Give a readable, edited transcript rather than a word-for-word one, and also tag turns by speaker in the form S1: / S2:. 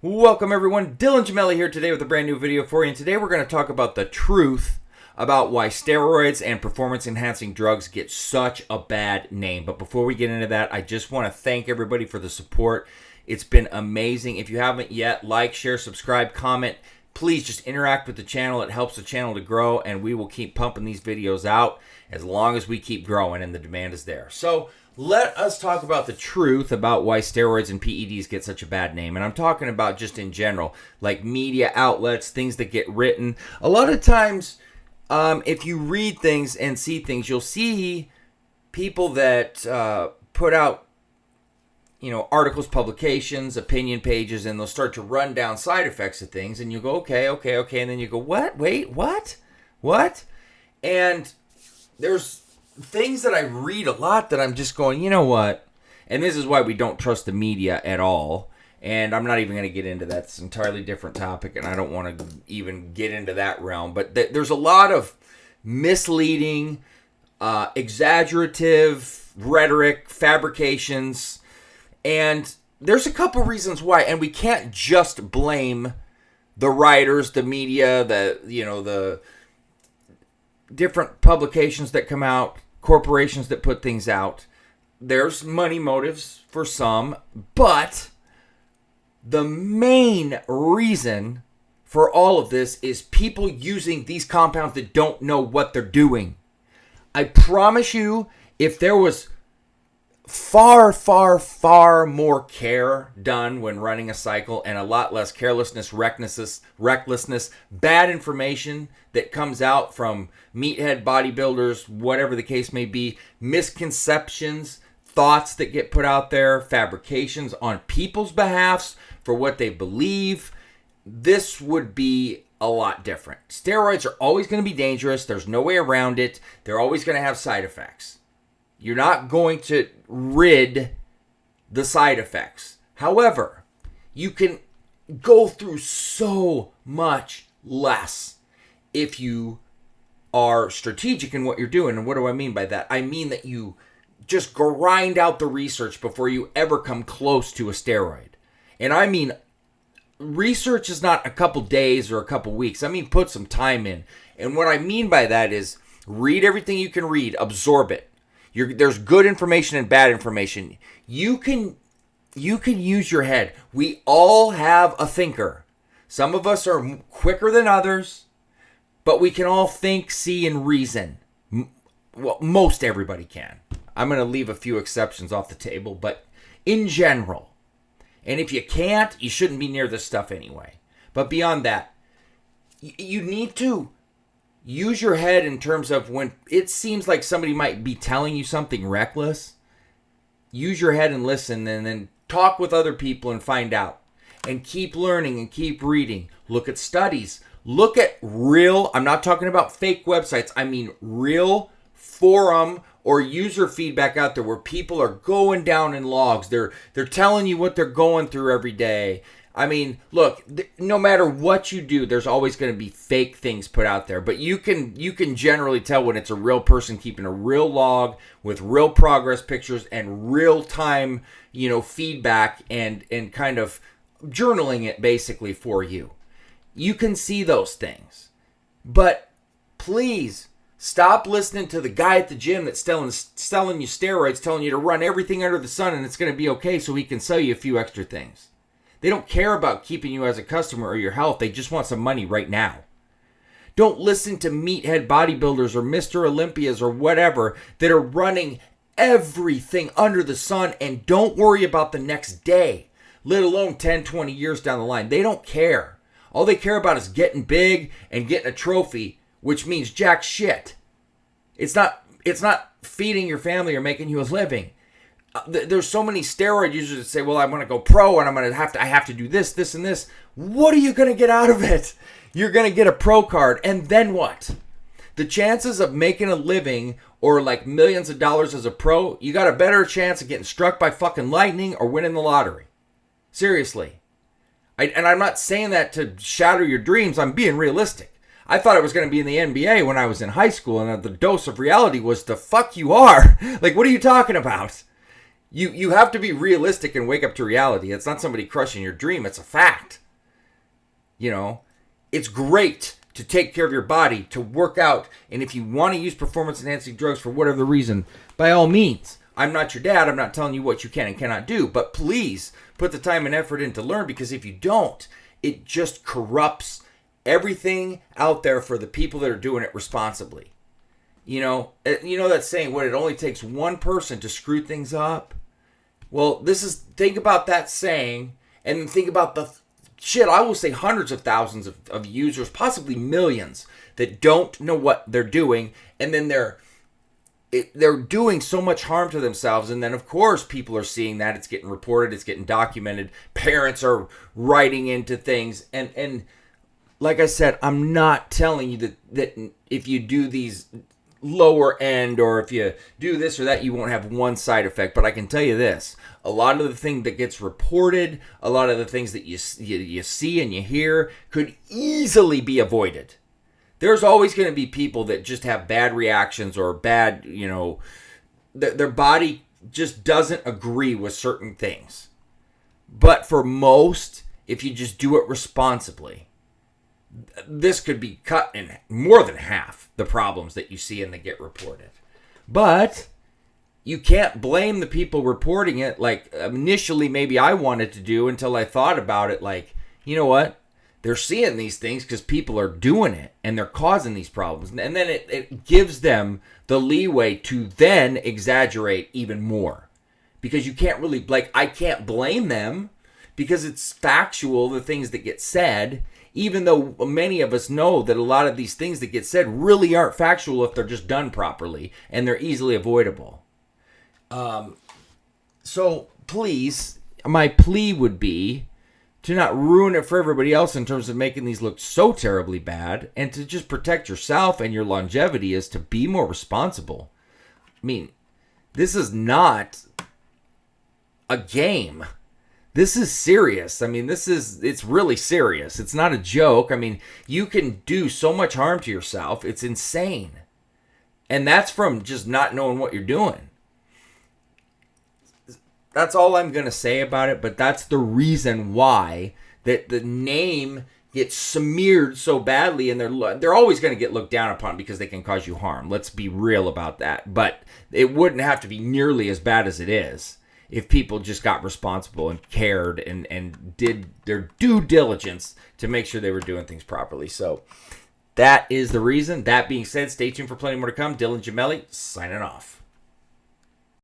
S1: Welcome everyone, Dylan Gemelli here today with a brand new video for you, and today we're going to talk about the truth about why steroids and performance enhancing drugs get such a bad name. But before we get into that, I just want to thank everybody for the support. It's been amazing. If you haven't yet, like, share, subscribe, comment. Please just interact with the channel. It helps the channel to grow, and we will keep pumping these videos out as long as we keep growing and the demand is there. So let us talk about the truth about why steroids and PEDs get such a bad name. And I'm talking about just in general, like media outlets, things that get written. A lot of times, if you read things and see things, you'll see people that put out, articles, publications, opinion pages, and they'll start to run down side effects of things. And you go, okay. And then you go, what? Wait, what? And there's things that I read a lot that I'm just going, you know what? And this is why we don't trust the media at all. And I'm not even going to get into that. It's an entirely different topic, and I don't want to even get into that realm. But there's a lot of misleading, exaggerative rhetoric, fabrications, and there's a couple reasons why. And we can't just blame the writers, the media, the different publications that come out, corporations that put things out. There's money motives for some, but the main reason for all of this is people using these compounds that don't know what they're doing. I promise you, if there was far more care done when running a cycle and a lot less carelessness, recklessness, bad information that comes out from meathead bodybuilders, whatever the case may be, misconceptions, thoughts that get put out there, fabrications on people's behalfs for what they believe, this would be a lot different. Steroids are always going to be dangerous. There's no way around it. They're always going to have side effects. You're not going to rid the side effects. However, you can go through so much less if you are strategic in what you're doing. And what do I mean by that? I mean that you just grind out the research before you ever come close to a steroid. And I mean, research is not a couple days or a couple weeks. I mean, put some time in. And what I mean by that is read everything you can read, absorb it. There's good information and bad information. You can use your head. We all have a thinker. Some of us are quicker than others, but we can all think, see, and reason. Well, most everybody can. I'm going to leave a few exceptions off the table, but in general. And if you can't, you shouldn't be near this stuff anyway. But beyond that, you need to use your head in terms of when it seems like somebody might be telling you something reckless. Use your head and listen, and then talk with other people and find out. And keep learning and keep reading. Look at studies. Look at real, I'm not talking about fake websites. I mean real forum or user feedback out there where people are going down in logs. They're telling you what they're going through every day. I mean, look, no matter what you do, there's always going to be fake things put out there. But you can generally tell when it's a real person keeping a real log with real progress pictures and real time, feedback and kind of journaling it basically for you. You can see those things. But please stop listening to the guy at the gym that's selling you steroids, telling you to run everything under the sun and it's going to be okay so he can sell you a few extra things. They don't care about keeping you as a customer or your health. They just want some money right now. Don't listen to meathead bodybuilders or Mr. Olympias or whatever that are running everything under the sun and don't worry about the next day, let alone 10, 20 years down the line. They don't care. All they care about is getting big and getting a trophy, which means jack shit. It's not feeding your family or making you a living. There's so many steroid users that say, well, I want to go pro and I have to do this, and this. What are you going to get out of it? You're going to get a pro card, and then what? The chances of making a living or like millions of dollars as a pro, you got a better chance of getting struck by fucking lightning or winning the lottery. Seriously. And I'm not saying that to shatter your dreams. I'm being realistic. I thought I was going to be in the NBA when I was in high school, and the dose of reality was the fuck you are. Like, what are you talking about? You have to be realistic and wake up to reality. It's not somebody crushing your dream. It's a fact. You know, it's great to take care of your body, to work out. And if you want to use performance-enhancing drugs for whatever reason, by all means. I'm not your dad. I'm not telling you what you can and cannot do. But please put the time and effort in to learn, because if you don't, it just corrupts everything out there for the people that are doing it responsibly. You know that saying, what, it only takes one person to screw things up? Well, think about that saying, and then think about I will say hundreds of thousands of users, possibly millions, that don't know what they're doing, and then they're doing so much harm to themselves. And then, of course, people are seeing that. It's getting reported. It's getting documented. Parents are writing into things. And like I said, I'm not telling you that if you do these lower end, or if you do this or that, you won't have one side effect. But I can tell you this: a lot of the thing that gets reported, a lot of the things that you see and you hear could easily be avoided. There's always going to be people that just have bad reactions, or bad, their body just doesn't agree with certain things. But for most, if you just do it responsibly, this could be cut in more than half, the problems that you see and that get reported. But you can't blame the people reporting it, like initially maybe I wanted to do, until I thought about it, like, you know what? They're seeing these things because people are doing it and they're causing these problems. And then it gives them the leeway to then exaggerate even more. Because you can't really, I can't blame them, because it's factual, the things that get said, even though many of us know that a lot of these things that get said really aren't factual if they're just done properly, and they're easily avoidable. So please, my plea would be to not ruin it for everybody else in terms of making these look so terribly bad, and to just protect yourself and your longevity, is to be more responsible. I mean, this is not a game. This is serious. I mean, it's really serious. It's not a joke. I mean, you can do so much harm to yourself. It's insane. And that's from just not knowing what you're doing. That's all I'm going to say about it, but that's the reason why that the name gets smeared so badly, and they're always going to get looked down upon because they can cause you harm. Let's be real about that. But it wouldn't have to be nearly as bad as it is if people just got responsible and cared and did their due diligence to make sure they were doing things properly. So that is the reason. That being said, stay tuned for plenty more to come. Dylan Gemelli, signing off.